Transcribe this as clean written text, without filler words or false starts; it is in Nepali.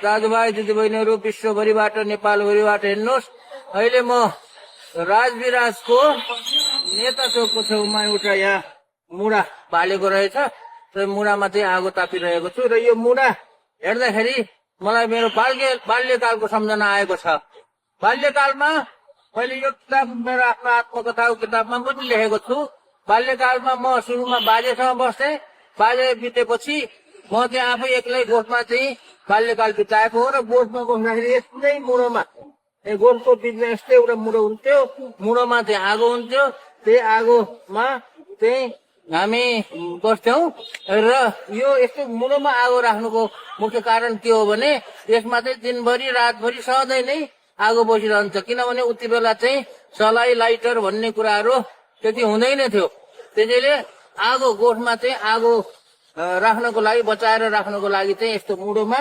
दाजुभाइ दिदीबहिनीहरू विश्वभरिबाट नेपालभरिबाट हेर्नुहोस्, अहिले म राजविराजको नेता चौकको छेउमा एउटा यहाँ मुढा बालेको रहेछ। त्यो मुढामा चाहिँ आगो तापिरहेको छु र यो मुढा हेर्दाखेरि मलाई मेरो बाल्यकालको सम्झना आएको छ। बाल्यकालमा मैले यो किताब मेरो आफ्नो आत्मकथाको किताबमा पनि लेखेको छु। बाल्यकालमा म सुरुमा बाजेसँग बस्थेँ, बाजे बितेपछि म चाहिँ आफै एक्लै गोठमा चाहिँ बाल्यकाल बिताएको हो र गोठमा बस्दाखेरि यस्तै मुढोमा गोठको बिचमा यस्तै एउटा मुढो हुन्थ्यो, मुढोमा चाहिँ आगो हुन्थ्यो, त्यही आगोमा चाहिँ हामी बस्थ्यौं र यो यस्तो मुढोमा आगो राख्नुको मुख्य कारण के हो भने यसमा चाहिँ दिनभरि रातभरि सधैँ नै आगो बसिरहन्छ, किनभने उति बेला चाहिँ सलाई लाइटर भन्ने कुराहरू त्यति हुँदैन थियो। त्यसैले आगो गोठमा चाहिँ आगो राख्नको लागि, बचाएर राख्नको लागि चाहिँ यस्तो मुढोमा